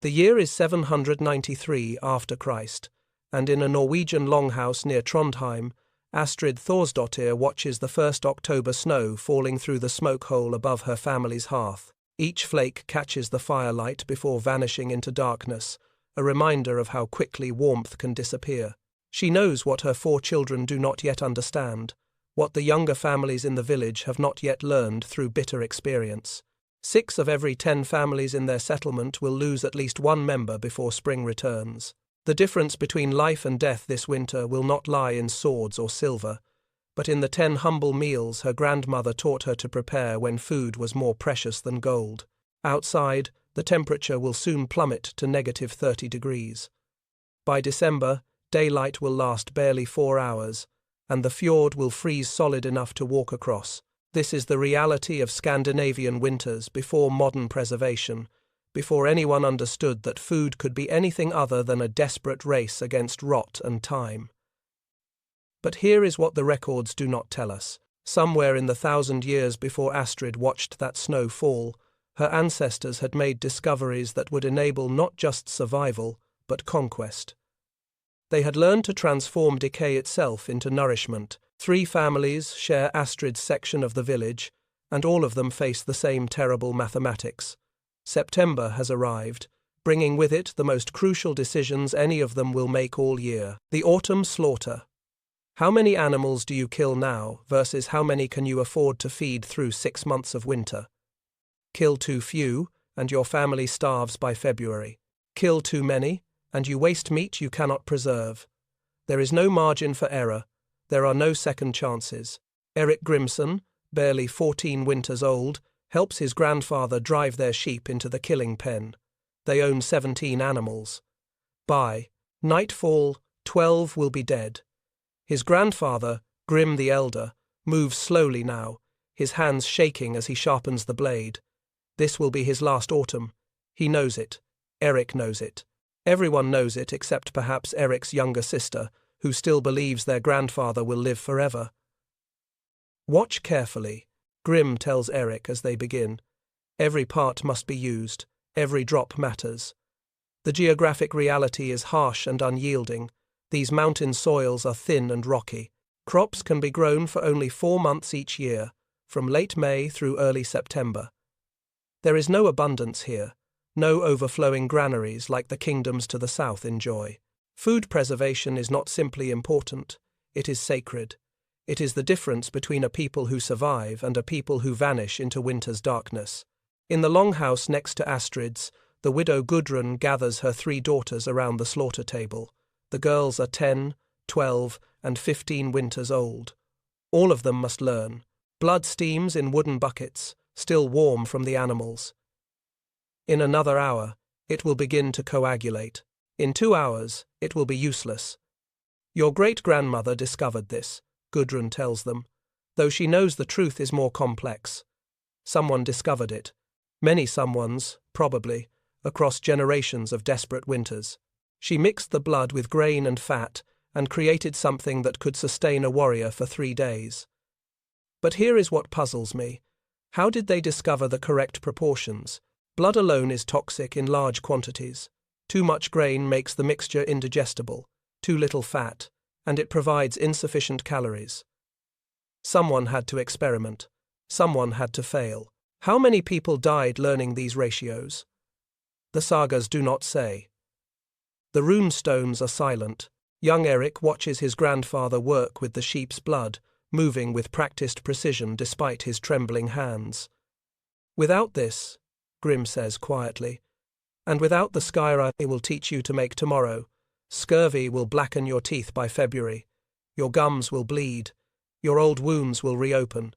The year is 793 after Christ, and in a Norwegian longhouse near Trondheim, Astrid Thorsdottir watches the first October snow falling through the smoke hole above her family's hearth. Each flake catches the firelight before vanishing into darkness, a reminder of how quickly warmth can disappear. She knows what her 4 children do not yet understand, what the younger families in the village have not yet learned through bitter experience. 6 of every 10 families in their settlement will lose at least one member before spring returns. The difference between life and death this winter will not lie in swords or silver, but in the 10 humble meals her grandmother taught her to prepare when food was more precious than gold. Outside, the temperature will soon plummet to negative 30 degrees. By December, daylight will last barely 4 hours, and the fjord will freeze solid enough to walk across. This is the reality of Scandinavian winters before modern preservation, before anyone understood that food could be anything other than a desperate race against rot and time. But here is what the records do not tell us. Somewhere in the 1,000 years before Astrid watched that snow fall, her ancestors had made discoveries that would enable not just survival, but conquest. They had learned to transform decay itself into nourishment. 3 families share Astrid's section of the village, and all of them face the same terrible mathematics. September has arrived, bringing with it the most crucial decisions any of them will make all year. The autumn slaughter. How many animals do you kill now versus how many can you afford to feed through 6 months of winter? Kill too few, and your family starves by February. Kill too many, and you waste meat you cannot preserve. There is no margin for error. There are no second chances. Eric Grimson, barely 14 winters old, helps his grandfather drive their sheep into the killing pen. They own 17 animals. By nightfall, 12 will be dead. His grandfather, Grim the Elder, moves slowly now, his hands shaking as he sharpens the blade. This will be his last autumn. He knows it. Eric knows it. Everyone knows it except perhaps Eric's younger sister, who still believes their grandfather will live forever. Watch carefully, Grim tells Eric as they begin. Every part must be used. Every drop matters. The geographic reality is harsh and unyielding. These mountain soils are thin and rocky. Crops can be grown for only 4 months each year, from late May through early September. There is no abundance here, no overflowing granaries like the kingdoms to the south enjoy. Food preservation is not simply important, it is sacred. It is the difference between a people who survive and a people who vanish into winter's darkness. In the longhouse next to Astrid's, the widow Gudrun gathers her 3 daughters around the slaughter table. The girls are 10, 12, and 15 winters old. All of them must learn. Blood steams in wooden buckets, still warm from the animals. In another hour, it will begin to coagulate. In 2 hours, it will be useless. Your great-grandmother discovered this, Gudrun tells them, though she knows the truth is more complex. Someone discovered it. Many someones, probably, across generations of desperate winters. She mixed the blood with grain and fat and created something that could sustain a warrior for 3 days. But here is what puzzles me. How did they discover the correct proportions? Blood alone is toxic in large quantities. Too much grain makes the mixture indigestible, too little fat, and it provides insufficient calories. Someone had to experiment. Someone had to fail. How many people died learning these ratios? The sagas do not say. The rune stones are silent. Young Eric watches his grandfather work with the sheep's blood, moving with practiced precision despite his trembling hands. Without this, Grim says quietly, and without the skyra I will teach you to make tomorrow, scurvy will blacken your teeth by February. Your gums will bleed. Your old wounds will reopen.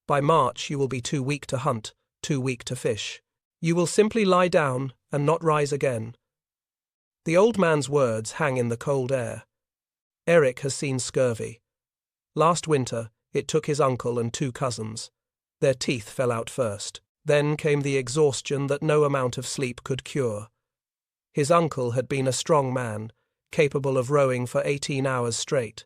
By March you will be too weak to hunt, too weak to fish. You will simply lie down and not rise again. The old man's words hang in the cold air. Eric has seen scurvy. Last winter, it took his uncle and 2 cousins. Their teeth fell out first. Then came the exhaustion that no amount of sleep could cure. His uncle had been a strong man, capable of rowing for 18 hours straight.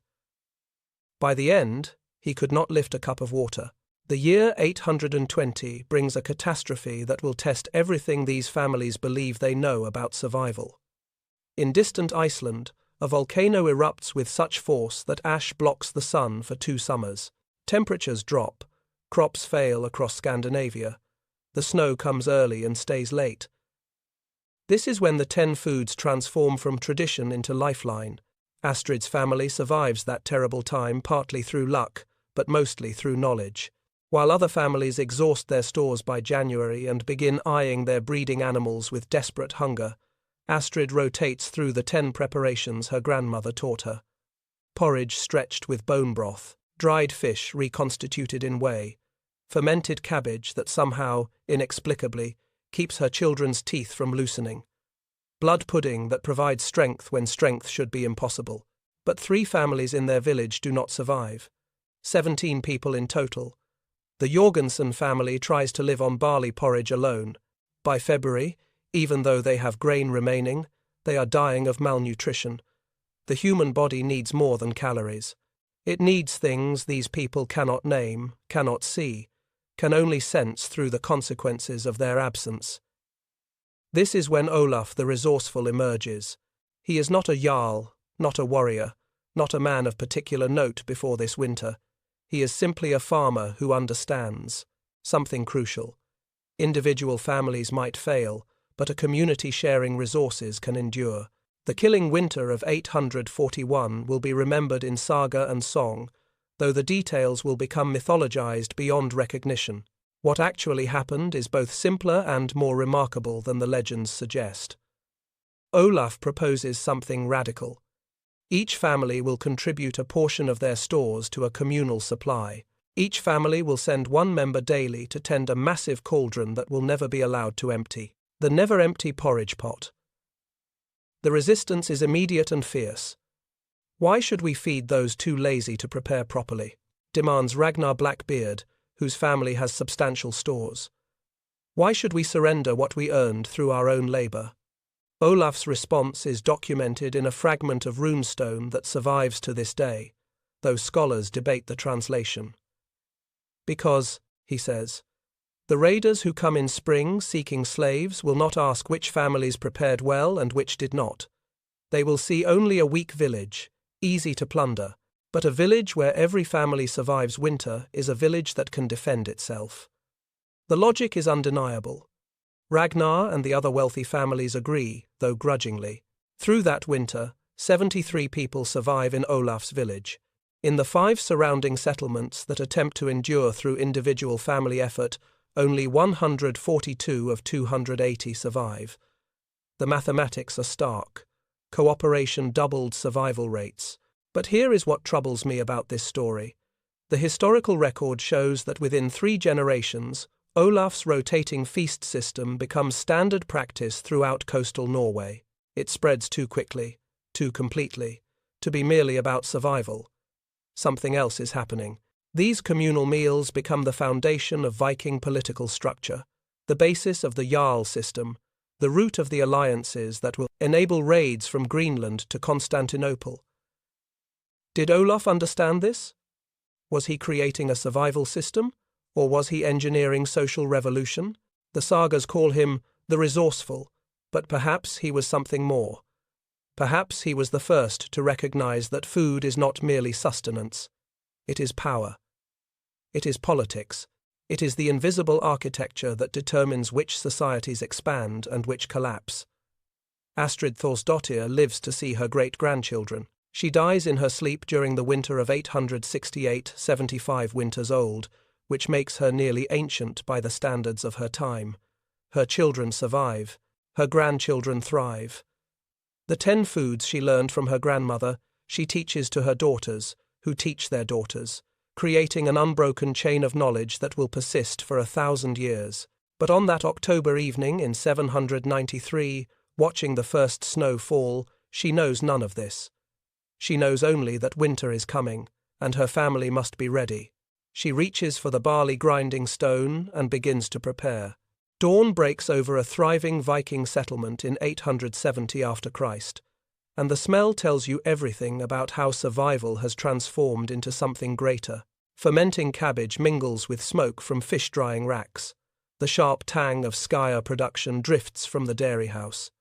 By the end, he could not lift a cup of water. The year 820 brings a catastrophe that will test everything these families believe they know about survival. In distant Iceland, a volcano erupts with such force that ash blocks the sun for 2 summers. Temperatures drop, crops fail across Scandinavia, the snow comes early and stays late. This is when the 10 foods transform from tradition into lifeline. Astrid's family survives that terrible time partly through luck, but mostly through knowledge. While other families exhaust their stores by January and begin eyeing their breeding animals with desperate hunger, Astrid rotates through the 10 preparations her grandmother taught her. Porridge stretched with bone broth, dried fish reconstituted in whey, fermented cabbage that somehow, inexplicably, keeps her children's teeth from loosening, blood pudding that provides strength when strength should be impossible. But 3 families in their village do not survive. 17 people in total. The Jorgensen family tries to live on barley porridge alone. By February, even though they have grain remaining, they are dying of malnutrition. The human body needs more than calories. It needs things these people cannot name, cannot see, can only sense through the consequences of their absence. This is when Olaf the resourceful emerges. He is not a jarl, not a warrior, not a man of particular note before this winter. He is simply a farmer who understands something crucial. Individual families might fail, but a community sharing resources can endure. The killing winter of 841 will be remembered in saga and song, though the details will become mythologized beyond recognition. What actually happened is both simpler and more remarkable than the legends suggest. Olaf proposes something radical. Each family will contribute a portion of their stores to a communal supply. Each family will send 1 member daily to tend a massive cauldron that will never be allowed to empty. The never-empty porridge pot. The resistance is immediate and fierce. Why should we feed those too lazy to prepare properly? Demands Ragnar Blackbeard, whose family has substantial stores. Why should we surrender what we earned through our own labor? Olaf's response is documented in a fragment of runestone that survives to this day, though scholars debate the translation. Because, he says, the raiders who come in spring seeking slaves will not ask which families prepared well and which did not. They will see only a weak village, easy to plunder, but a village where every family survives winter is a village that can defend itself. The logic is undeniable. Ragnar and the other wealthy families agree, though grudgingly. Through that winter, 73 people survive in Olaf's village. In the 5 surrounding settlements that attempt to endure through individual family effort, only 142 of 280 survive. The mathematics are stark. Cooperation doubled survival rates. But here is what troubles me about this story. The historical record shows that within 3 generations, Olaf's rotating feast system becomes standard practice throughout coastal Norway. It spreads too quickly, too completely, to be merely about survival. Something else is happening. These communal meals become the foundation of Viking political structure, the basis of the Jarl system, the root of the alliances that will enable raids from Greenland to Constantinople. Did Olaf understand this? Was he creating a survival system? Or was he engineering social revolution? The sagas call him the resourceful, but perhaps he was something more. Perhaps he was the first to recognize that food is not merely sustenance. It is power. It is politics. It is the invisible architecture that determines which societies expand and which collapse. Astrid Thorsdottir lives to see her great-grandchildren. She dies in her sleep during the winter of 868, 75 winters old, which makes her nearly ancient by the standards of her time. Her children survive. Her grandchildren thrive. The 10 foods she learned from her grandmother, she teaches to her daughters, who teach their daughters, creating an unbroken chain of knowledge that will persist for 1,000 years. But on that October evening in 793, watching the first snow fall, she knows none of this. She knows only that winter is coming, and her family must be ready. She reaches for the barley grinding stone and begins to prepare. Dawn breaks over a thriving Viking settlement in 870 after Christ, and the smell tells you everything about how survival has transformed into something greater. Fermenting cabbage mingles with smoke from fish-drying racks. The sharp tang of skyer production drifts from the dairy house.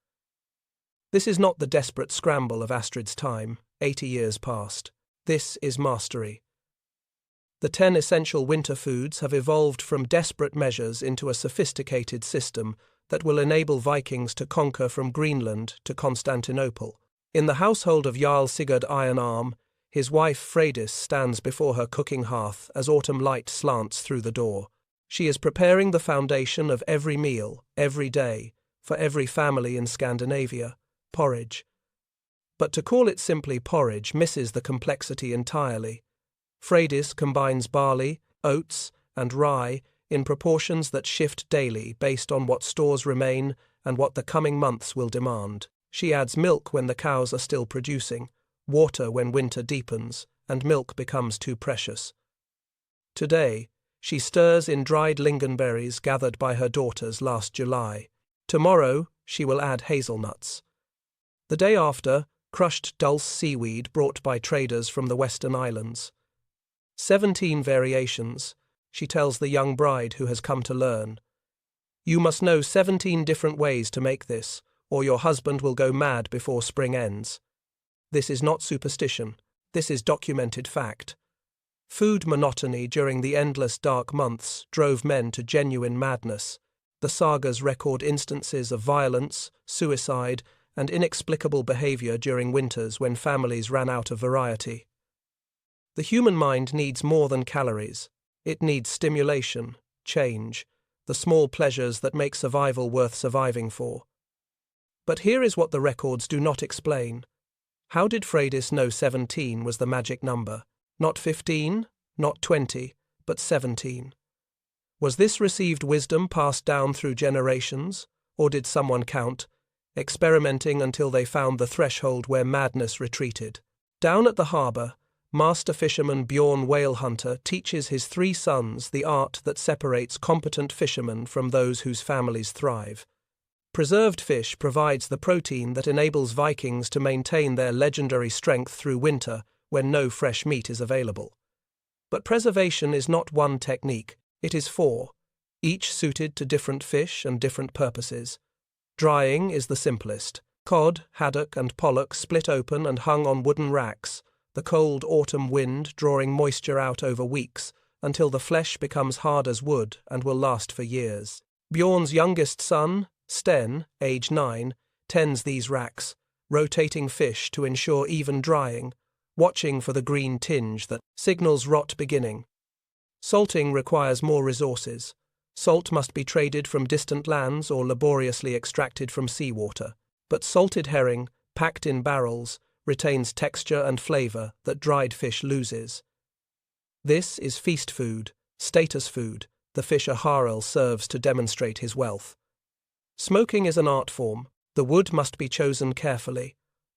This is not the desperate scramble of Astrid's time, 80 years past. This is mastery. The 10 essential winter foods have evolved from desperate measures into a sophisticated system that will enable Vikings to conquer from Greenland to Constantinople. In the household of Jarl Sigurd Ironarm, his wife Freydis stands before her cooking hearth as autumn light slants through the door. She is preparing the foundation of every meal, every day, for every family in Scandinavia: porridge. But to call it simply porridge misses the complexity entirely. Freydis combines barley, oats, and rye in proportions that shift daily based on what stores remain and what the coming months will demand. She adds milk when the cows are still producing, water when winter deepens, and milk becomes too precious. Today, she stirs in dried lingonberries gathered by her daughters last July. Tomorrow, she will add hazelnuts. The day after, crushed dulse seaweed brought by traders from the Western Islands. 17 variations, she tells the young bride who has come to learn. You must know 17 different ways to make this, or your husband will go mad before spring ends. This is not superstition. This is documented fact. Food monotony during the endless dark months drove men to genuine madness. The sagas record instances of violence, suicide, and inexplicable behavior during winters when families ran out of variety. The human mind needs more than calories. It needs stimulation, change, the small pleasures that make survival worth surviving for. But here is what the records do not explain. How did Freydis know 17 was the magic number? Not 15, not 20, but 17. Was this received wisdom passed down through generations, or did someone count, experimenting until they found the threshold where madness retreated? Down at the harbour, master fisherman Bjorn Whale Hunter teaches his 3 sons the art that separates competent fishermen from those whose families thrive. Preserved fish provides the protein that enables Vikings to maintain their legendary strength through winter when no fresh meat is available. But preservation is not one technique, it is 4, each suited to different fish and different purposes. Drying is the simplest. Cod, haddock, and pollock split open and hung on wooden racks, the cold autumn wind drawing moisture out over weeks until the flesh becomes hard as wood and will last for years. Bjorn's youngest son, Sten, age 9, tends these racks, rotating fish to ensure even drying, watching for the green tinge that signals rot beginning. Salting requires more resources. Salt must be traded from distant lands or laboriously extracted from seawater, but salted herring, packed in barrels, retains texture and flavour that dried fish loses. This is feast food, status food, the fisher Harel serves to demonstrate his wealth. Smoking is an art form. The wood must be chosen carefully.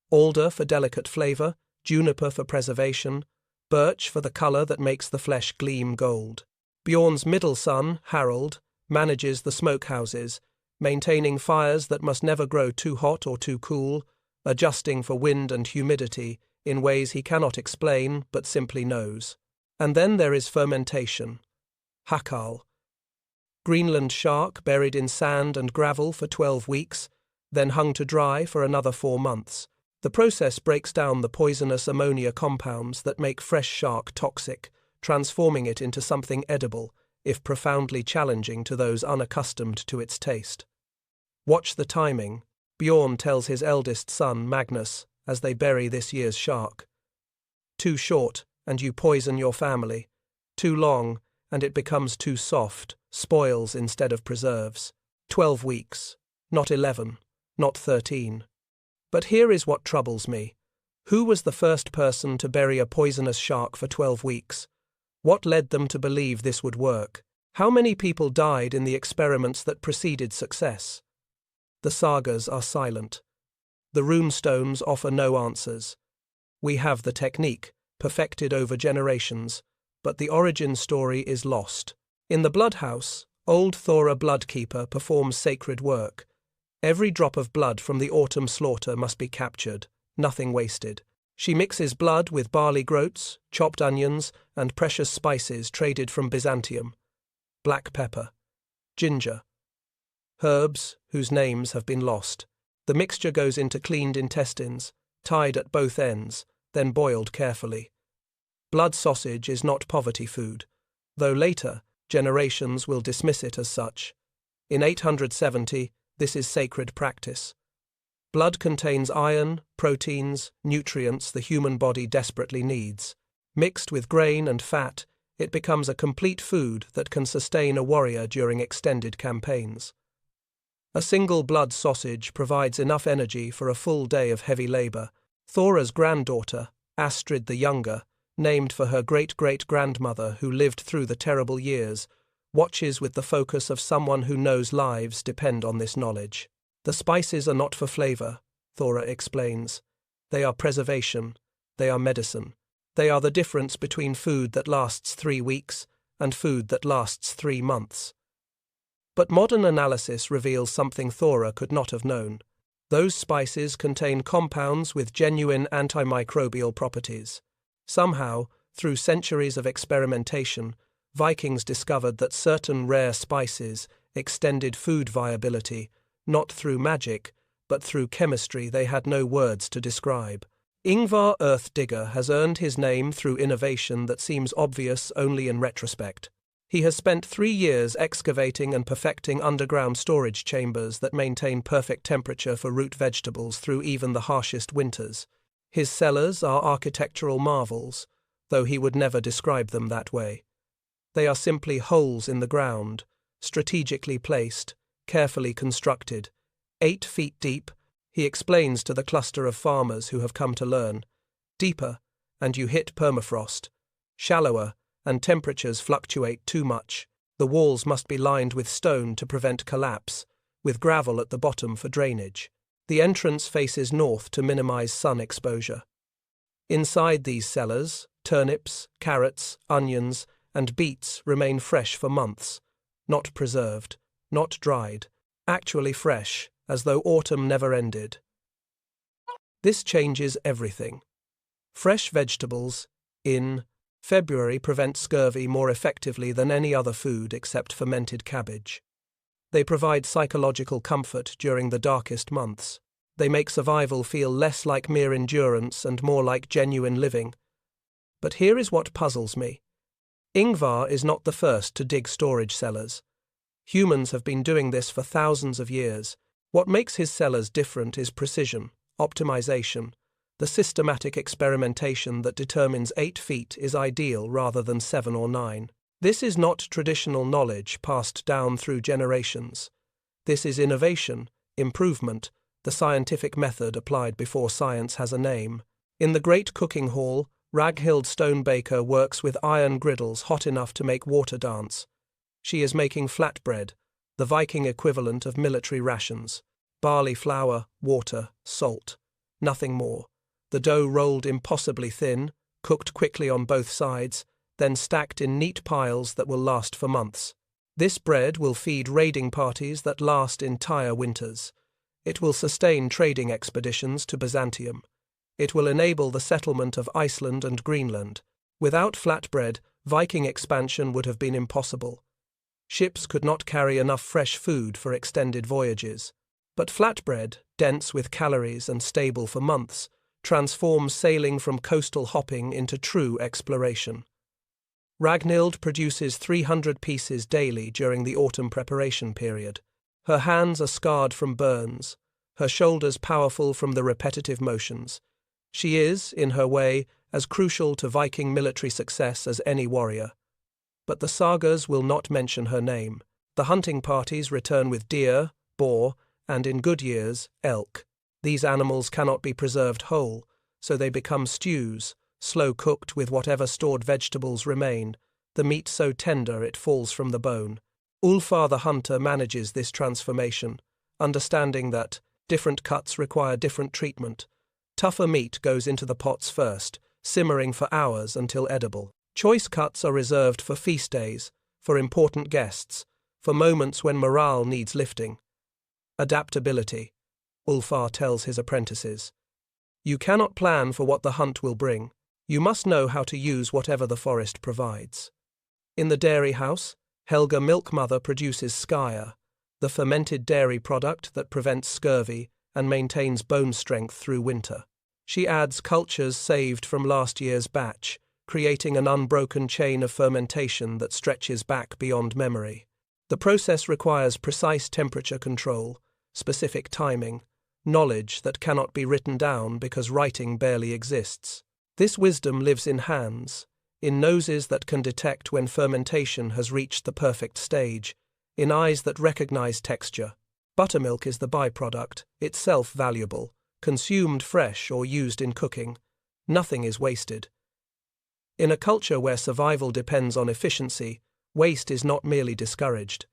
Alder for delicate flavour, juniper for preservation, birch for the colour that makes the flesh gleam gold. Bjorn's middle son, Harold, manages the smokehouses, maintaining fires that must never grow too hot or too cool, adjusting for wind and humidity in ways he cannot explain but simply knows. And then there is fermentation. Hakal. Greenland shark buried in sand and gravel for 12 weeks, then hung to dry for another 4 months. The process breaks down the poisonous ammonia compounds that make fresh shark toxic, transforming it into something edible, if profoundly challenging to those unaccustomed to its taste. Watch the timing, Bjorn tells his eldest son, Magnus, as they bury this year's shark. Too short, and you poison your family. Too long, and it becomes too soft, spoils instead of preserves. 12 weeks, not 11, not 13. But here is what troubles me. Who was the first person to bury a poisonous shark for 12 weeks? What led them to believe this would work? How many people died in the experiments that preceded success? The sagas are silent. The runestones offer no answers. We have the technique, perfected over generations, but the origin story is lost. In the bloodhouse, old Thora Bloodkeeper performs sacred work. Every drop of blood from the autumn slaughter must be captured, nothing wasted. She mixes blood with barley groats, chopped onions, and precious spices traded from Byzantium. Black pepper, ginger, herbs whose names have been lost. The mixture goes into cleaned intestines, tied at both ends, then boiled carefully. Blood sausage is not poverty food, though later generations will dismiss it as such. In 870, this is sacred practice. Blood contains iron, proteins, nutrients the human body desperately needs. Mixed with grain and fat, it becomes a complete food that can sustain a warrior during extended campaigns. A single blood sausage provides enough energy for a full day of heavy labor. Thora's granddaughter, Astrid the Younger, named for her great-great-grandmother who lived through the terrible years, watches with the focus of someone who knows lives depend on this knowledge. The spices are not for flavor, Thora explains. They are preservation. They are medicine. They are the difference between food that lasts 3 weeks and food that lasts 3 months. But modern analysis reveals something Thora could not have known. Those spices contain compounds with genuine antimicrobial properties. Somehow, through centuries of experimentation, Vikings discovered that certain rare spices extended food viability, not through magic, but through chemistry they had no words to describe. Ingvar Earth Digger has earned his name through innovation that seems obvious only in retrospect. He has spent 3 years excavating and perfecting underground storage chambers that maintain perfect temperature for root vegetables through even the harshest winters. His cellars are architectural marvels, though he would never describe them that way. They are simply holes in the ground, strategically placed, carefully constructed. 8 feet deep, he explains to the cluster of farmers who have come to learn. Deeper, and you hit permafrost. Shallower, and temperatures fluctuate too much. The walls must be lined with stone to prevent collapse, with gravel at the bottom for drainage. The entrance faces north to minimize sun exposure. Inside these cellars, turnips, carrots, onions, and beets remain fresh for months, not preserved, not dried, actually fresh, as though autumn never ended. This changes everything. Fresh vegetables, in February, prevent scurvy more effectively than any other food except fermented cabbage. They provide psychological comfort during the darkest months. They make survival feel less like mere endurance and more like genuine living. But here is what puzzles me. Ingvar is not the first to dig storage cellars. Humans have been doing this for thousands of years. What makes his cellars different is precision, optimization, the systematic experimentation that determines 8 feet is ideal rather than 7 or 9. This is not traditional knowledge passed down through generations. This is innovation, improvement, the scientific method applied before science has a name. In the great cooking hall, Ragnhild Stonebaker works with iron griddles hot enough to make water dance. She is making flatbread, the Viking equivalent of military rations. Barley flour, water, salt. Nothing more. The dough rolled impossibly thin, cooked quickly on both sides, then stacked in neat piles that will last for months. This bread will feed raiding parties that last entire winters. It will sustain trading expeditions to Byzantium. It will enable the settlement of Iceland and Greenland. Without flatbread, Viking expansion would have been impossible. Ships could not carry enough fresh food for extended voyages. But flatbread, dense with calories and stable for months, transforms sailing from coastal hopping into true exploration. Ragnhild produces 300 pieces daily during the autumn preparation period. Her hands are scarred from burns, her shoulders powerful from the repetitive motions. She is, in her way, as crucial to Viking military success as any warrior. But the sagas will not mention her name. The hunting parties return with deer, boar, and in good years, elk. These animals cannot be preserved whole, so they become stews, slow-cooked with whatever stored vegetables remain, the meat so tender it falls from the bone. Ulfar the hunter manages this transformation, understanding that different cuts require different treatment. Tougher meat goes into the pots first, simmering for hours until edible. Choice cuts are reserved for feast days, for important guests, for moments when morale needs lifting. Adaptability, Ulfar tells his apprentices. You cannot plan for what the hunt will bring. You must know how to use whatever the forest provides. In the dairy house, Helga Milk Mother produces skyer, the fermented dairy product that prevents scurvy and maintains bone strength through winter. She adds cultures saved from last year's batch, creating an unbroken chain of fermentation that stretches back beyond memory. The process requires precise temperature control, specific timing, knowledge that cannot be written down because writing barely exists. This wisdom lives in hands, in noses that can detect when fermentation has reached the perfect stage, in eyes that recognize texture. Buttermilk is the byproduct, itself valuable, consumed fresh or used in cooking. Nothing is wasted. In a culture where survival depends on efficiency, waste is not merely discouraged.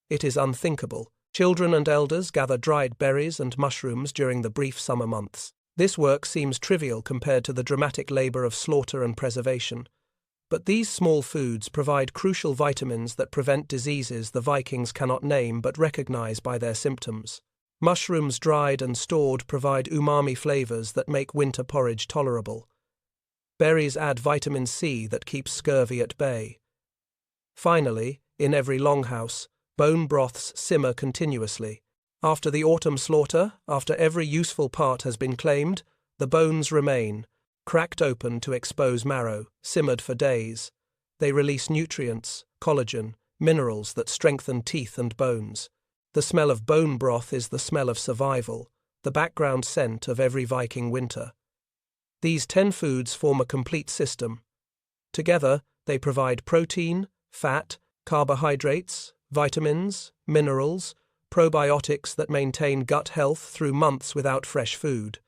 It is unthinkable. Children and elders gather dried berries and mushrooms during the brief summer months. This work seems trivial compared to the dramatic labor of slaughter and preservation. But these small foods provide crucial vitamins that prevent diseases the Vikings cannot name but recognize by their symptoms. Mushrooms dried and stored provide umami flavors that make winter porridge tolerable. Berries add vitamin C that keeps scurvy at bay. Finally, in every longhouse, bone broths simmer continuously. After the autumn slaughter, after every useful part has been claimed, the bones remain, cracked open to expose marrow, simmered for days. They release nutrients, collagen, minerals that strengthen teeth and bones. The smell of bone broth is the smell of survival, the background scent of every Viking winter. These 10 foods form a complete system. Together, they provide protein, fat, carbohydrates, vitamins, minerals, probiotics that maintain gut health through months without fresh food.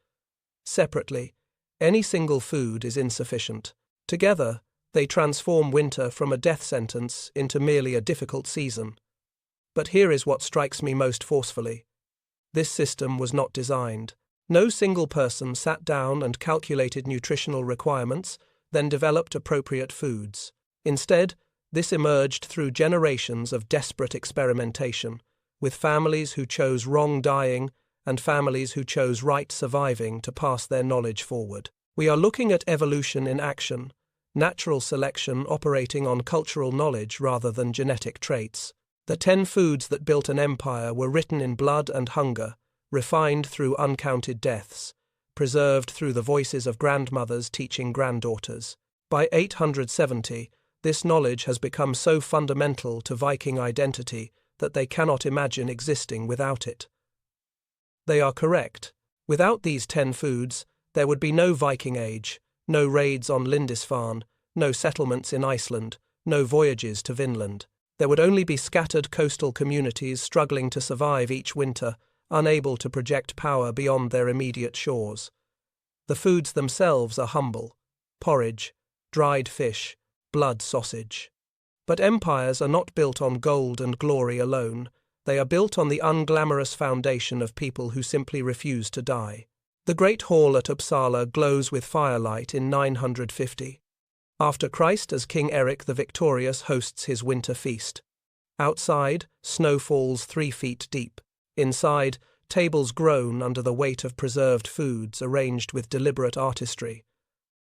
Separately, any single food is insufficient. Together, they transform winter from a death sentence into merely a difficult season. But here is what strikes me most forcefully. This system was not designed. No single person sat down and calculated nutritional requirements, then developed appropriate foods. Instead, this emerged through generations of desperate experimentation, with families who chose wrong dying and families who chose right surviving to pass their knowledge forward. We are looking at evolution in action, natural selection operating on cultural knowledge rather than genetic traits. The 10 foods that built an empire were written in blood and hunger, refined through uncounted deaths, preserved through the voices of grandmothers teaching granddaughters. By 870, this knowledge has become so fundamental to Viking identity that they cannot imagine existing without it. They are correct. Without these 10 foods, there would be no Viking Age, no raids on Lindisfarne, no settlements in Iceland, no voyages to Vinland. There would only be scattered coastal communities struggling to survive each winter, unable to project power beyond their immediate shores. The foods themselves are humble: porridge, dried fish, blood sausage. But empires are not built on gold and glory alone. They are built on the unglamorous foundation of people who simply refuse to die. The Great Hall at Uppsala glows with firelight in 950. After Christ, as King Eric the Victorious hosts his winter feast. Outside, snow falls 3 feet deep. Inside, tables groan under the weight of preserved foods arranged with deliberate artistry.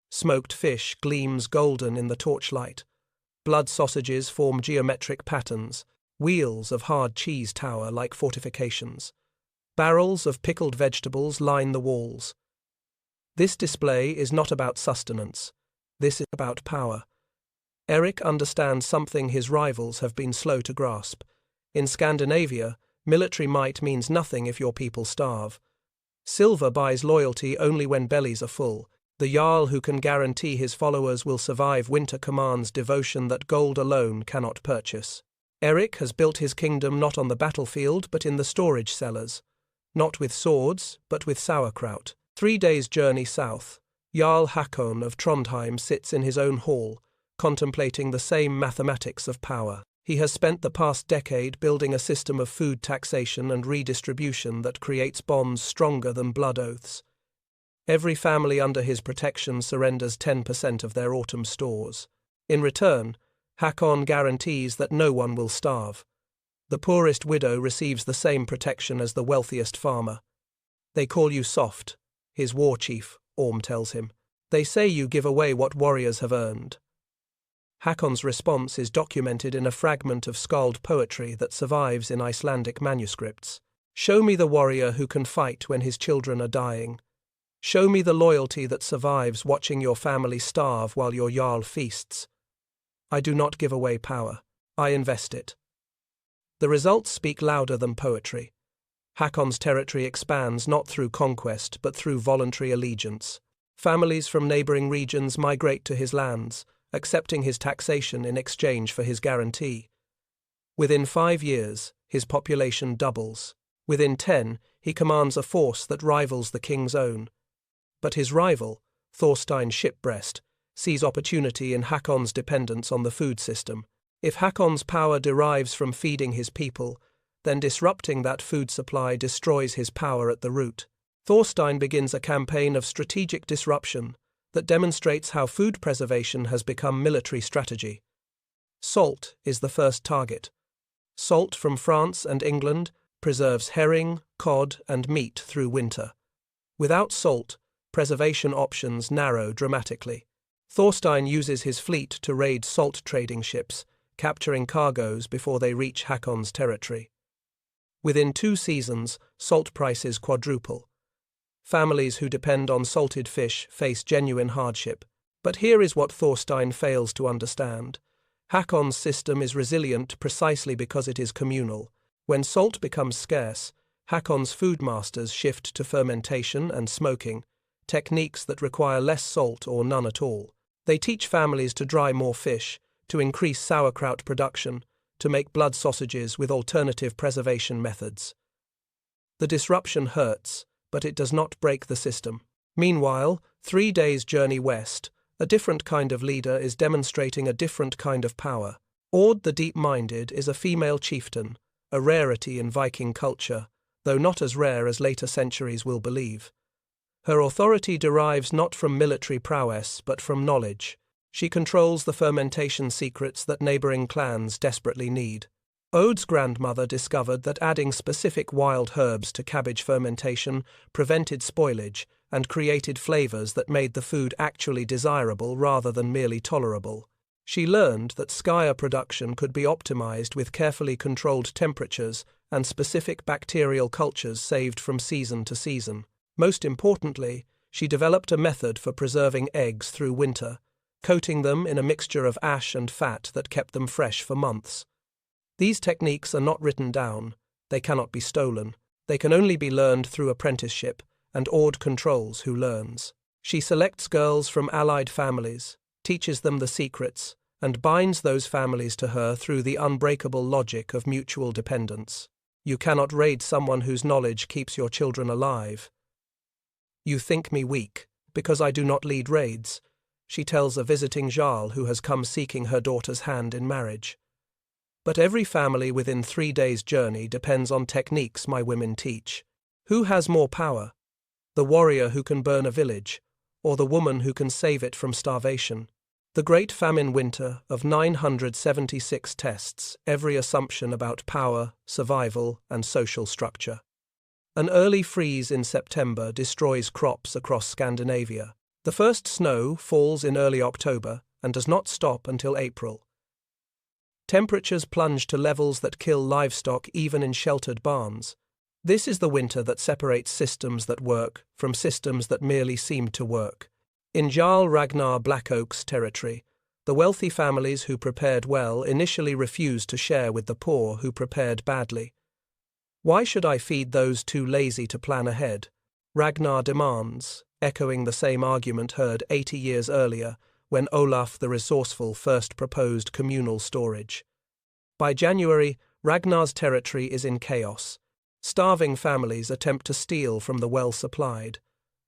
Smoked fish gleams golden in the torchlight. Blood sausages form geometric patterns. Wheels of hard cheese tower like fortifications. Barrels of pickled vegetables line the walls. This display is not about sustenance. This is about power. Eric understands something his rivals have been slow to grasp. In Scandinavia, military might means nothing if your people starve. Silver buys loyalty only when bellies are full. The Jarl who can guarantee his followers will survive winter commands devotion that gold alone cannot purchase. Eric has built his kingdom not on the battlefield but in the storage cellars. Not with swords, but with sauerkraut. 3 days' journey south, Jarl Hakon of Trondheim sits in his own hall, contemplating the same mathematics of power. He has spent the past decade building a system of food taxation and redistribution that creates bonds stronger than blood oaths. Every family under his protection surrenders 10% of their autumn stores. In return, Hakon guarantees that no one will starve. The poorest widow receives the same protection as the wealthiest farmer. They call you Soft, his war chief, Orm tells him. They say you give away what warriors have earned. Hakon's response is documented in a fragment of skald poetry that survives in Icelandic manuscripts. Show me the warrior who can fight when his children are dying. Show me the loyalty that survives watching your family starve while your jarl feasts. I do not give away power. I invest it. The results speak louder than poetry. Hakon's territory expands not through conquest but through voluntary allegiance. Families from neighboring regions migrate to his lands, accepting his taxation in exchange for his guarantee. Within 5 years, his population doubles. Within 10, he commands a force that rivals the king's own. But his rival, Thorstein Shipbreast, sees opportunity in Hakon's dependence on the food system. If Hakon's power derives from feeding his people, then disrupting that food supply destroys his power at the root. Thorstein begins a campaign of strategic disruption that demonstrates how food preservation has become military strategy. Salt is the first target. Salt from France and England preserves herring, cod, and meat through winter. Without salt, preservation options narrow dramatically. Thorstein uses his fleet to raid salt trading ships, capturing cargoes before they reach Hakon's territory. Within 2 seasons, salt prices quadruple. Families who depend on salted fish face genuine hardship. But here is what Thorstein fails to understand. Hakon's system is resilient precisely because it is communal. When salt becomes scarce, Hakon's food masters shift to fermentation and smoking, techniques that require less salt or none at all. They teach families to dry more fish, to increase sauerkraut production, to make blood sausages with alternative preservation methods. The disruption hurts, but it does not break the system. Meanwhile, 3 days' journey west, a different kind of leader is demonstrating a different kind of power. Aud the Deep-Minded is a female chieftain, a rarity in Viking culture, though not as rare as later centuries will believe. Her authority derives not from military prowess but from knowledge. She controls the fermentation secrets that neighboring clans desperately need. Aud's grandmother discovered that adding specific wild herbs to cabbage fermentation prevented spoilage and created flavors that made the food actually desirable rather than merely tolerable. She learned that skyer production could be optimized with carefully controlled temperatures and specific bacterial cultures saved from season to season. Most importantly, she developed a method for preserving eggs through winter, coating them in a mixture of ash and fat that kept them fresh for months. These techniques are not written down, they cannot be stolen, they can only be learned through apprenticeship, and Aud controls who learns. She selects girls from allied families, teaches them the secrets, and binds those families to her through the unbreakable logic of mutual dependence. You cannot raid someone whose knowledge keeps your children alive. You think me weak, because I do not lead raids, she tells a visiting jarl who has come seeking her daughter's hand in marriage. But every family within 3 days' journey depends on techniques my women teach. Who has more power? The warrior who can burn a village, or the woman who can save it from starvation? The Great Famine Winter of 976 tests every assumption about power, survival, and social structure. An early freeze in September destroys crops across Scandinavia. The first snow falls in early October and does not stop until April. Temperatures plunge to levels that kill livestock even in sheltered barns. This is the winter that separates systems that work from systems that merely seem to work. In Jarl Ragnar Blackoak's territory, the wealthy families who prepared well initially refused to share with the poor who prepared badly. Why should I feed those too lazy to plan ahead? Ragnar demands, echoing the same argument heard 80 years earlier when Olaf the Resourceful first proposed communal storage. By January, Ragnar's territory is in chaos. Starving families attempt to steal from the well-supplied.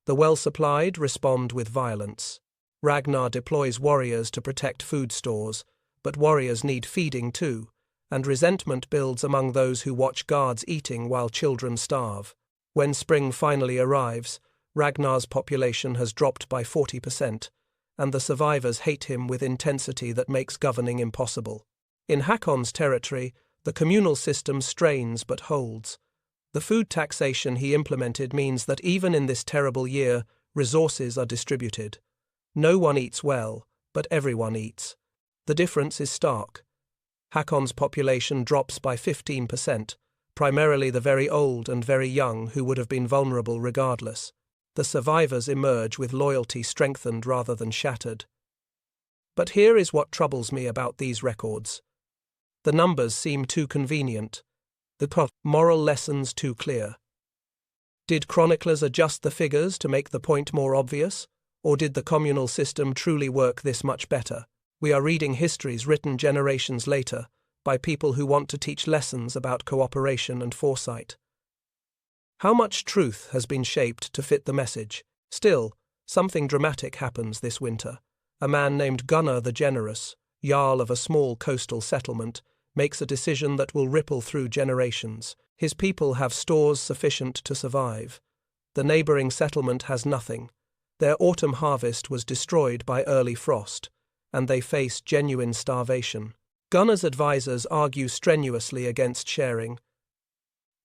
The well-supplied respond with violence. Ragnar deploys warriors to protect food stores, but warriors need feeding too, and resentment builds among those who watch guards eating while children starve. When spring finally arrives, Ragnar's population has dropped by 40%, and the survivors hate him with intensity that makes governing impossible. In Hakon's territory, the communal system strains but holds. The food taxation he implemented means that even in this terrible year, Resources are distributed. No one eats well, but everyone eats. The difference is stark. Hakon's population drops by 15%, primarily the very old and very young who would have been vulnerable regardless. The survivors emerge with loyalty strengthened rather than shattered. But here is what troubles me about these records. The numbers seem too convenient. The moral lessons too clear. Did chroniclers adjust the figures to make the point more obvious? Or did the communal system truly work this much better? We are reading histories written generations later by people who want to teach lessons about cooperation and foresight. How much truth has been shaped to fit the message? Still, something dramatic happens this winter. A man named Gunnar the Generous, Jarl of a small coastal settlement, makes a decision that will ripple through generations. His people have stores sufficient to survive. The neighboring settlement has nothing. Their autumn harvest was destroyed by early frost, and they face genuine starvation. Gunnar's advisors argue strenuously against sharing.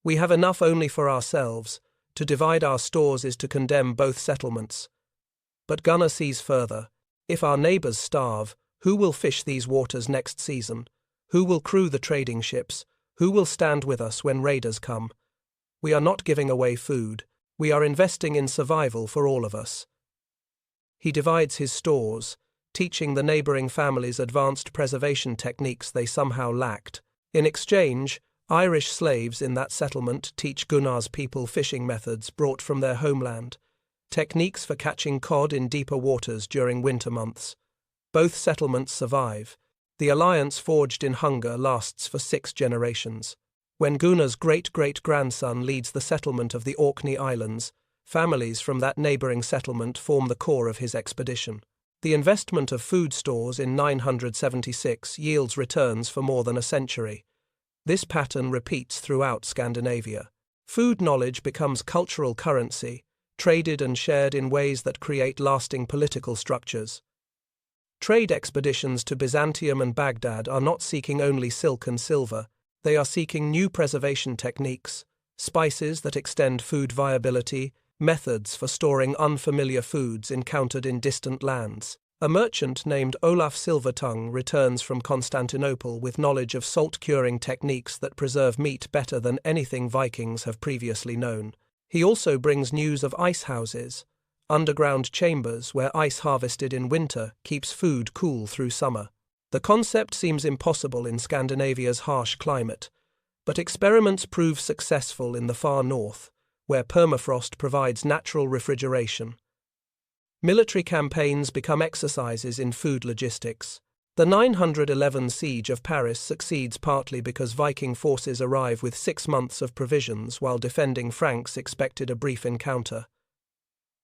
We have enough only for ourselves. To divide our stores is to condemn both settlements. But Gunnar sees further. If our neighbors starve, who will fish these waters next season? Who will crew the trading ships? Who will stand with us when raiders come? We are not giving away food. We are investing in survival for all of us. He divides his stores, teaching the neighboring families advanced preservation techniques they somehow lacked. In exchange, Irish slaves in that settlement teach Gunnar's people fishing methods brought from their homeland, techniques for catching cod in deeper waters during winter months. Both settlements survive. The alliance forged in hunger lasts for 6 generations. When Gunnar's great-great-grandson leads the settlement of the Orkney Islands, families from that neighboring settlement form the core of his expedition. The investment of food stores in 976 yields returns for more than a century. This pattern repeats throughout Scandinavia. Food knowledge becomes cultural currency, traded and shared in ways that create lasting political structures. Trade expeditions to Byzantium and Baghdad are not seeking only silk and silver, they are seeking new preservation techniques, spices that extend food viability, methods for storing unfamiliar foods encountered in distant lands. A merchant named Olaf Silvertongue returns from Constantinople with knowledge of salt-curing techniques that preserve meat better than anything Vikings have previously known. He also brings news of ice houses, underground chambers where ice harvested in winter keeps food cool through summer. The concept seems impossible in Scandinavia's harsh climate, but experiments prove successful in the far north, where permafrost provides natural refrigeration. Military campaigns become exercises in food logistics. The 911 siege of Paris succeeds partly because Viking forces arrive with 6 months of provisions while defending Franks expected a brief encounter.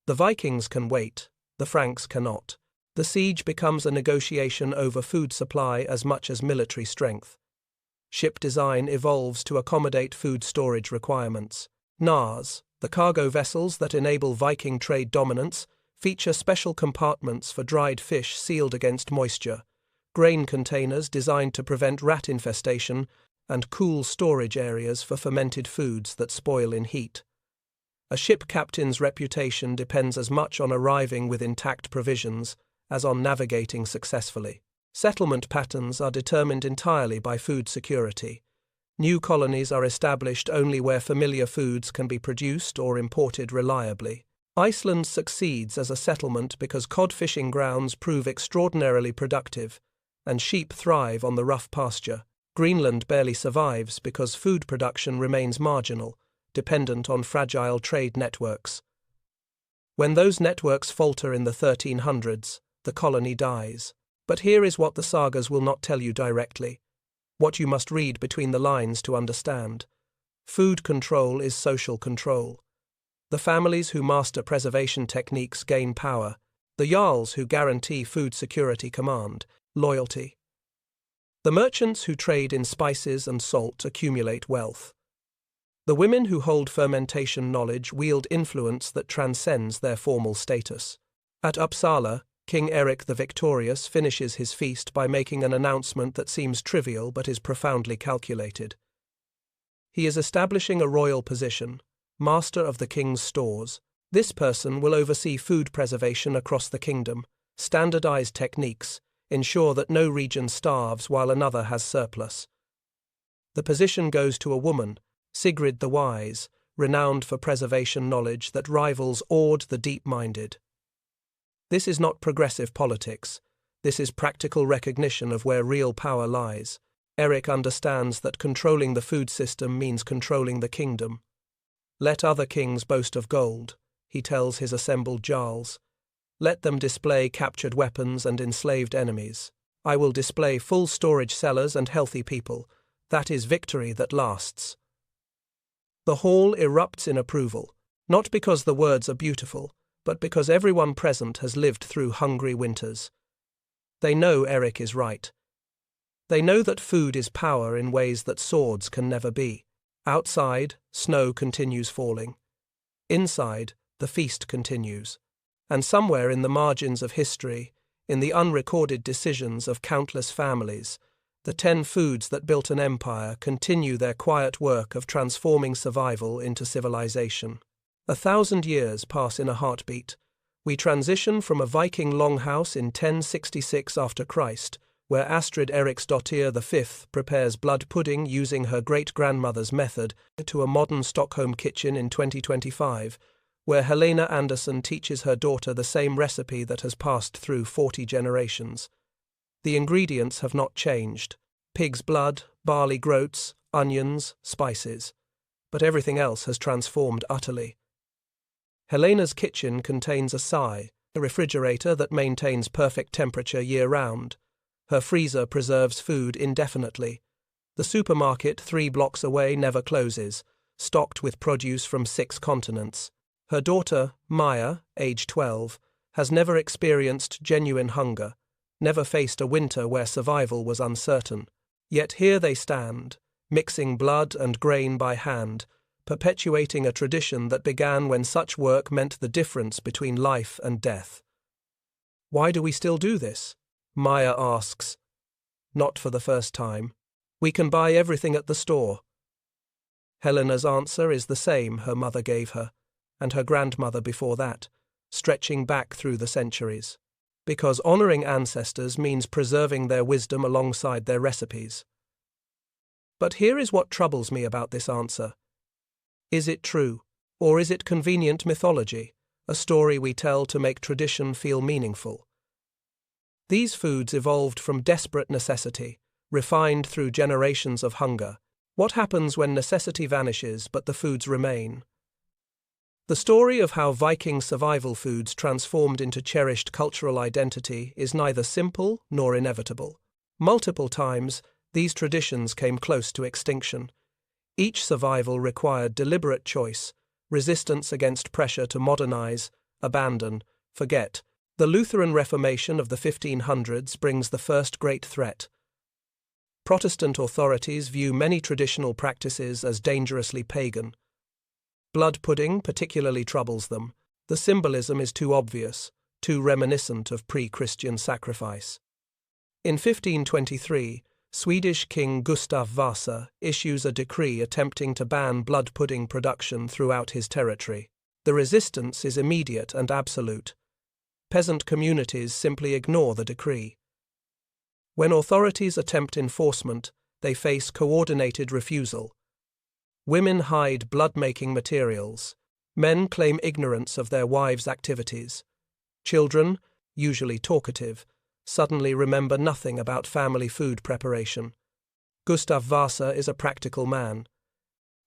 The Vikings can wait, the Franks cannot. The siege becomes a negotiation over food supply as much as military strength. Ship design evolves to accommodate food storage requirements. Nars, the cargo vessels that enable Viking trade dominance, feature special compartments for dried fish sealed against moisture, grain containers designed to prevent rat infestation, and cool storage areas for fermented foods that spoil in heat. A ship captain's reputation depends as much on arriving with intact provisions as on navigating successfully. Settlement patterns are determined entirely by food security. New colonies are established only where familiar foods can be produced or imported reliably. Iceland succeeds as a settlement because cod fishing grounds prove extraordinarily productive, and sheep thrive on the rough pasture. Greenland barely survives because food production remains marginal, dependent on fragile trade networks. When those networks falter in the 1300s, the colony dies. But here is what the sagas will not tell you directly, what you must read between the lines to understand. Food control is social control. The families who master preservation techniques gain power. The jarls who guarantee food security command loyalty. The merchants who trade in spices and salt accumulate wealth. The women who hold fermentation knowledge wield influence that transcends their formal status. At Uppsala, King Eric the Victorious finishes his feast by making an announcement that seems trivial but is profoundly calculated. He is establishing a royal position, master of the king's stores, This person will oversee food preservation across the kingdom, standardized techniques, ensure that no region starves while another has surplus. The position goes to a woman, Sigrid the Wise, renowned for preservation knowledge that rivals awed the deep-minded. This is not progressive politics. This is practical recognition of where real power lies. Eric understands that controlling the food system means controlling the kingdom. Let other kings boast of gold, he tells his assembled jarls. Let them display captured weapons and enslaved enemies. I will display full storage cellars and healthy people. That is victory that lasts. The hall erupts in approval, not because the words are beautiful, but because everyone present has lived through hungry winters. They know Eric is right. They know that food is power in ways that swords can never be. Outside, snow continues falling. Inside, the feast continues. And somewhere in the margins of history, in the unrecorded decisions of countless families, the 10 foods that built an empire continue their quiet work of transforming survival into civilization. 1,000 years pass in a heartbeat. We transition from a Viking longhouse in 1066 after Christ, where Astrid Eriksdottir V prepares blood pudding using her great-grandmother's method, to a modern Stockholm kitchen in 2025, where Helena Andersson teaches her daughter the same recipe that has passed through 40 generations. The ingredients have not changed: pig's blood, barley groats, onions, spices. But everything else has transformed utterly. Helena's kitchen contains a a refrigerator that maintains perfect temperature year-round. Her freezer preserves food indefinitely. The supermarket 3 blocks away never closes, stocked with produce from 6 continents. Her daughter, Maya, age 12, has never experienced genuine hunger, never faced a winter where survival was uncertain. Yet here they stand, mixing blood and grain by hand, perpetuating a tradition that began when such work meant the difference between life and death. Why do we still do this? Maya asks. Not for the first time. We can buy everything at the store. Helena's answer is the same her mother gave her, and her grandmother before that, stretching back through the centuries. Because honoring ancestors means preserving their wisdom alongside their recipes. But here is what troubles me about this answer. Is it true, or is it convenient mythology, a story we tell to make tradition feel meaningful? These foods evolved from desperate necessity, refined through generations of hunger. What happens when necessity vanishes but the foods remain? The story of how Viking survival foods transformed into cherished cultural identity is neither simple nor inevitable. Multiple times, these traditions came close to extinction. Each survival required deliberate choice, resistance against pressure to modernize, abandon, forget. The Lutheran Reformation of the 1500s brings the first great threat. Protestant authorities view many traditional practices as dangerously pagan. Blood pudding particularly troubles them. The symbolism is too obvious, too reminiscent of pre-Christian sacrifice. In 1523, Swedish King Gustav Vasa issues a decree attempting to ban blood pudding production throughout his territory. The resistance is immediate and absolute. Peasant communities simply ignore the decree. When authorities attempt enforcement, they face coordinated refusal. Women hide blood-making materials. Men claim ignorance of their wives' activities. Children, usually talkative, suddenly remember nothing about family food preparation. Gustav Vasa is a practical man.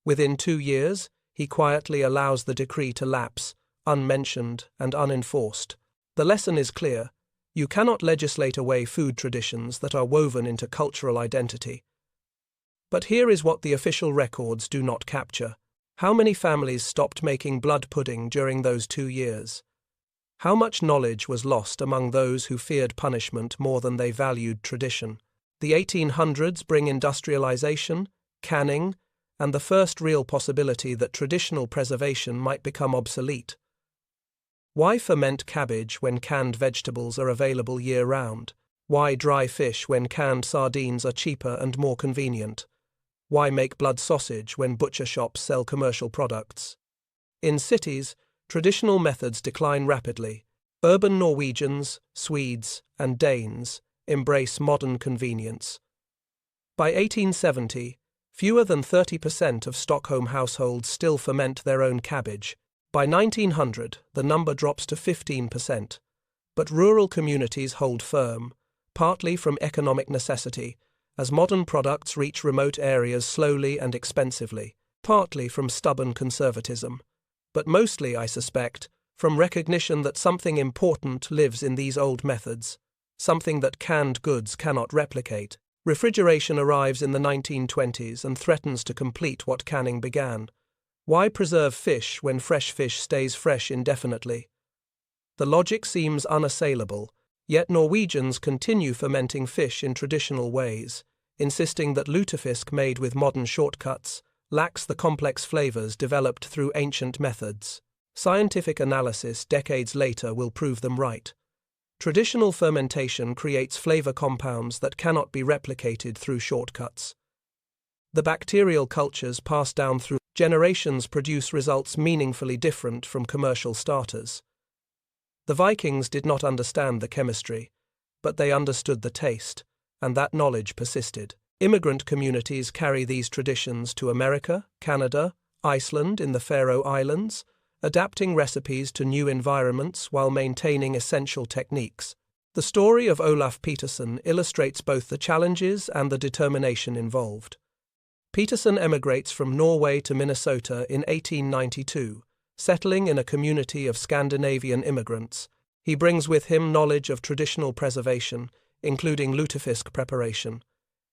Within 2 years, he quietly allows the decree to lapse, unmentioned and unenforced. The lesson is clear: you cannot legislate away food traditions that are woven into cultural identity. But here is what the official records do not capture. How many families stopped making blood pudding during those 2 years? How much knowledge was lost among those who feared punishment more than they valued tradition? The 1800s bring industrialization, canning, and the first real possibility that traditional preservation might become obsolete. Why ferment cabbage when canned vegetables are available year-round? Why dry fish when canned sardines are cheaper and more convenient? Why make blood sausage when butcher shops sell commercial products? In cities, Traditional methods decline rapidly. Urban Norwegians, Swedes, and Danes embrace modern convenience. By 1870, fewer than 30% of Stockholm households still ferment their own cabbage. By 1900, the number drops to 15%. But rural communities hold firm, partly from economic necessity, as modern products reach remote areas slowly and expensively, partly from stubborn conservatism, but mostly, I suspect, from recognition that something important lives in these old methods, something that canned goods cannot replicate. Refrigeration arrives in the 1920s and threatens to complete what canning began. Why preserve fish when fresh fish stays fresh indefinitely? The logic seems unassailable, yet Norwegians continue fermenting fish in traditional ways, insisting that lutefisk made with modern shortcuts lacks the complex flavors developed through ancient methods. Scientific analysis decades later will prove them right. Traditional fermentation creates flavor compounds that cannot be replicated through shortcuts. The bacterial cultures passed down through generations produce results meaningfully different from commercial starters. The Vikings did not understand the chemistry, but they understood the taste, and that knowledge persisted. Immigrant communities carry these traditions to America, Canada, Iceland, in the Faroe Islands, adapting recipes to new environments while maintaining essential techniques. The story of Olaf Peterson illustrates both the challenges and the determination involved. Peterson emigrates from Norway to Minnesota in 1892, settling in a community of Scandinavian immigrants. He brings with him knowledge of traditional preservation, including lutefisk preparation.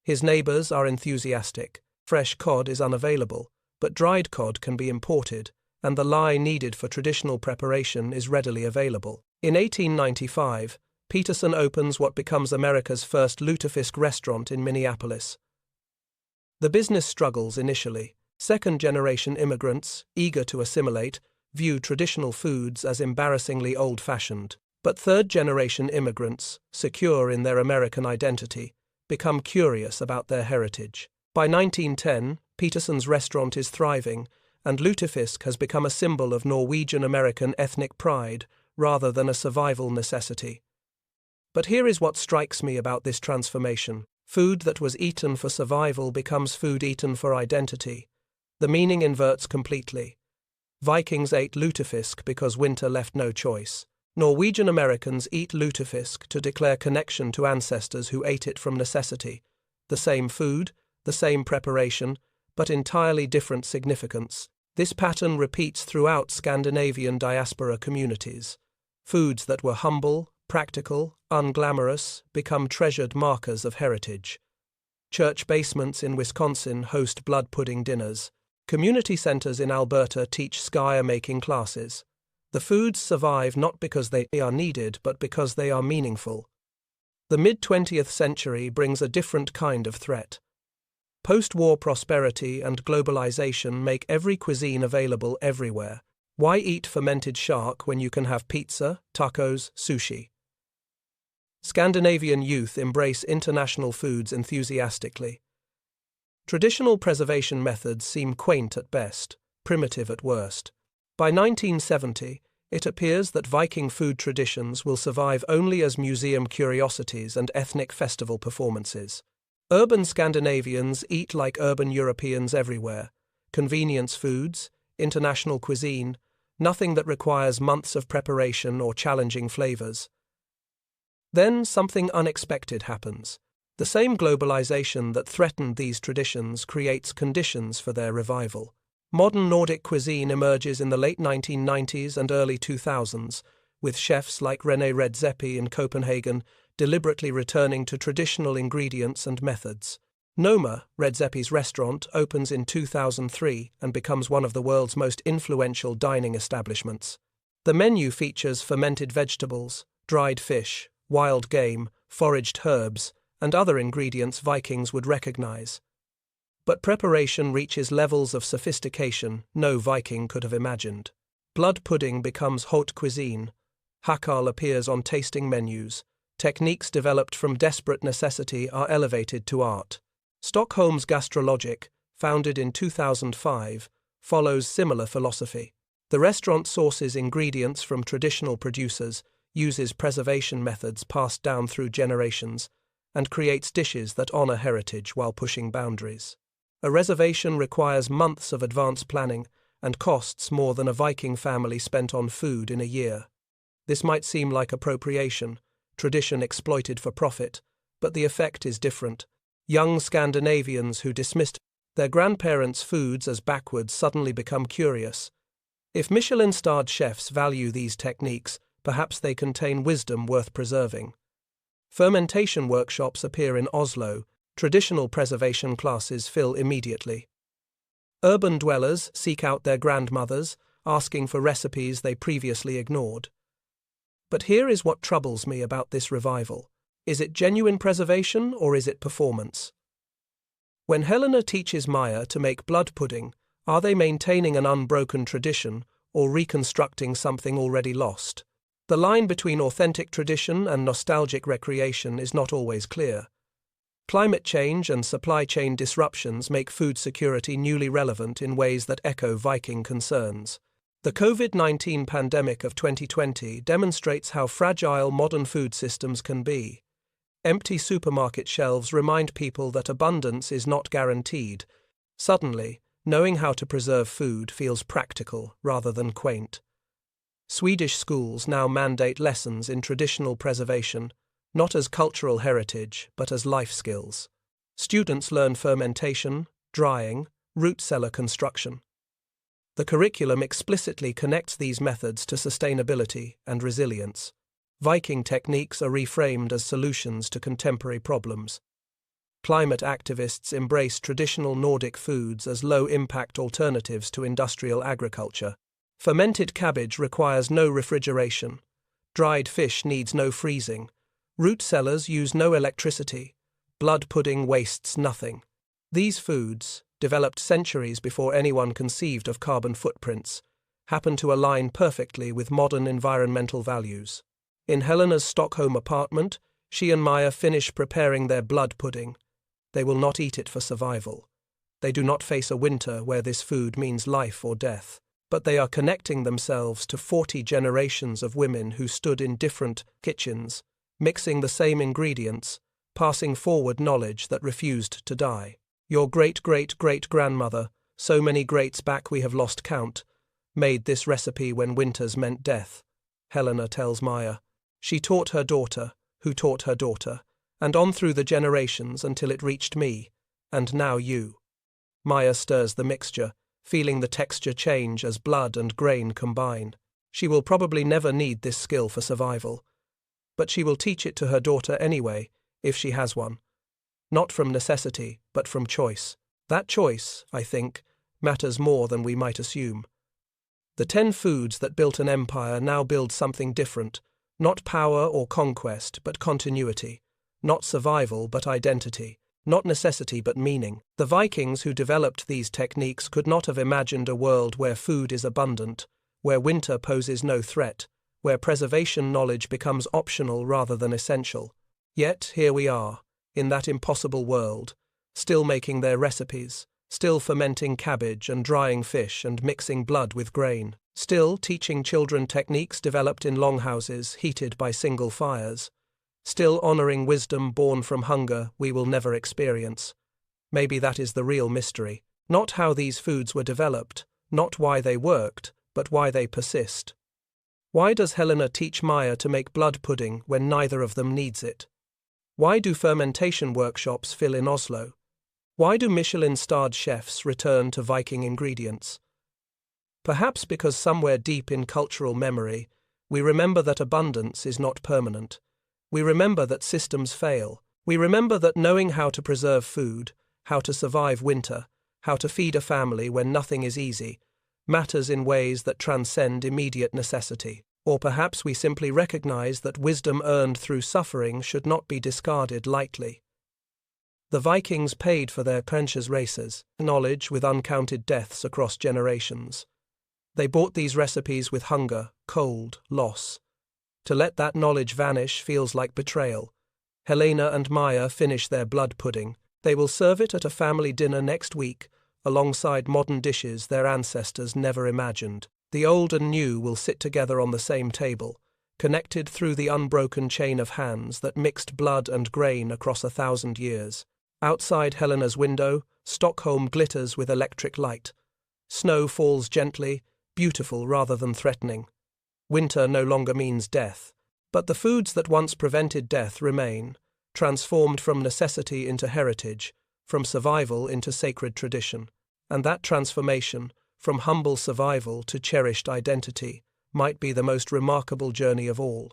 His neighbors are enthusiastic. Fresh cod is unavailable, but dried cod can be imported, and the lye needed for traditional preparation is readily available. In 1895, Peterson opens what becomes America's first lutefisk restaurant in Minneapolis. The business struggles initially. Second-generation immigrants, eager to assimilate, view traditional foods as embarrassingly old-fashioned. But third-generation immigrants, secure in their American identity, become curious about their heritage. By 1910, Peterson's restaurant is thriving, and lutefisk has become a symbol of Norwegian-American ethnic pride rather than a survival necessity. But here is what strikes me about this transformation. Food that was eaten for survival becomes food eaten for identity. The meaning inverts completely. Vikings ate lutefisk because winter left no choice. Norwegian Americans eat lutefisk to declare connection to ancestors who ate it from necessity. The same food, the same preparation, but entirely different significance. This pattern repeats throughout Scandinavian diaspora communities. Foods that were humble, practical, unglamorous, become treasured markers of heritage. Church basements in Wisconsin host blood pudding dinners. Community centers in Alberta teach skyr-making classes. The foods survive not because they are needed, but because they are meaningful. The mid-20th century brings a different kind of threat. Post-war prosperity and globalization make every cuisine available everywhere. Why eat fermented shark when you can have pizza, tacos, sushi? Scandinavian youth embrace international foods enthusiastically. Traditional preservation methods seem quaint at best, primitive at worst. By 1970, it appears that Viking food traditions will survive only as museum curiosities and ethnic festival performances. Urban Scandinavians eat like urban Europeans everywhere. Convenience foods, international cuisine, nothing that requires months of preparation or challenging flavors. Then something unexpected happens. The same globalization that threatened these traditions creates conditions for their revival. Modern Nordic cuisine emerges in the late 1990s and early 2000s, with chefs like René Redzepi in Copenhagen deliberately returning to traditional ingredients and methods. Noma, Redzepi's restaurant, opens in 2003 and becomes one of the world's most influential dining establishments. The menu features fermented vegetables, dried fish, wild game, foraged herbs, and other ingredients Vikings would recognize. But preparation reaches levels of sophistication no Viking could have imagined. Blood pudding becomes haute cuisine. Hakal appears on tasting menus. Techniques developed from desperate necessity are elevated to art. Stockholm's Gastrologic, founded in 2005, follows similar philosophy. The restaurant sources ingredients from traditional producers, uses preservation methods passed down through generations, and creates dishes that honor heritage while pushing boundaries. A reservation requires months of advance planning and costs more than a Viking family spent on food in a year. This might seem like appropriation, tradition exploited for profit, but the effect is different. Young Scandinavians who dismissed their grandparents' foods as backwards suddenly become curious. If Michelin-starred chefs value these techniques, perhaps they contain wisdom worth preserving. Fermentation workshops appear in Oslo, traditional preservation classes fill immediately. Urban dwellers seek out their grandmothers, asking for recipes they previously ignored. But here is what troubles me about this revival. Is it genuine preservation or is it performance? When Helena teaches Maya to make blood pudding, are they maintaining an unbroken tradition or reconstructing something already lost? The line between authentic tradition and nostalgic recreation is not always clear. Climate change and supply chain disruptions make food security newly relevant in ways that echo Viking concerns. The COVID-19 pandemic of 2020 demonstrates how fragile modern food systems can be. Empty supermarket shelves remind people that abundance is not guaranteed. Suddenly, knowing how to preserve food feels practical rather than quaint. Swedish schools now mandate lessons in traditional preservation, not as cultural heritage, but as life skills. Students learn fermentation, drying, root cellar construction. The curriculum explicitly connects these methods to sustainability and resilience. Viking techniques are reframed as solutions to contemporary problems. Climate activists embrace traditional Nordic foods as low-impact alternatives to industrial agriculture. Fermented cabbage requires no refrigeration. Dried fish needs no freezing. Root cellars use no electricity. Blood pudding wastes nothing. These foods, developed centuries before anyone conceived of carbon footprints, happen to align perfectly with modern environmental values. In Helena's Stockholm apartment, she and Maya finish preparing their blood pudding. They will not eat it for survival. They do not face a winter where this food means life or death. But they are connecting themselves to 40 generations of women who stood in different kitchens, mixing the same ingredients, passing forward knowledge that refused to die. Your great-great-great-grandmother, so many greats back we have lost count, made this recipe when winters meant death, Helena tells Maya. She taught her daughter, who taught her daughter, and on through the generations until it reached me, and now you. Maya stirs the mixture, feeling the texture change as blood and grain combine. She will probably never need this skill for survival, but she will teach it to her daughter anyway, if she has one. Not from necessity, but from choice. That choice, I think, matters more than we might assume. The 10 foods that built an empire now build something different, not power or conquest, but continuity, not survival, but identity. Not necessity but meaning. The Vikings who developed these techniques could not have imagined a world where food is abundant, where winter poses no threat, where preservation knowledge becomes optional rather than essential. Yet here we are, in that impossible world, still making their recipes, still fermenting cabbage and drying fish and mixing blood with grain, still teaching children techniques developed in longhouses heated by single fires. Still honoring wisdom born from hunger we will never experience. Maybe that is the real mystery. Not how these foods were developed, not why they worked, but why they persist. Why does Helena teach Maya to make blood pudding when neither of them needs it? Why do fermentation workshops fill in Oslo? Why do Michelin-starred chefs return to Viking ingredients? Perhaps because somewhere deep in cultural memory, we remember that abundance is not permanent. We remember that systems fail. We remember that knowing how to preserve food, how to survive winter, how to feed a family when nothing is easy, matters in ways that transcend immediate necessity. Or perhaps we simply recognize that wisdom earned through suffering should not be discarded lightly. The Vikings paid for their conscious races, knowledge with uncounted deaths across generations. They bought these recipes with hunger, cold, loss. To let that knowledge vanish feels like betrayal. Helena and Maya finish their blood pudding. They will serve it at a family dinner next week, alongside modern dishes their ancestors never imagined. The old and new will sit together on the same table, connected through the unbroken chain of hands that mixed blood and grain across 1,000 years. Outside Helena's window, Stockholm glitters with electric light. Snow falls gently, beautiful rather than threatening. Winter no longer means death, but the foods that once prevented death remain, transformed from necessity into heritage, from survival into sacred tradition. And that transformation, from humble survival to cherished identity, might be the most remarkable journey of all.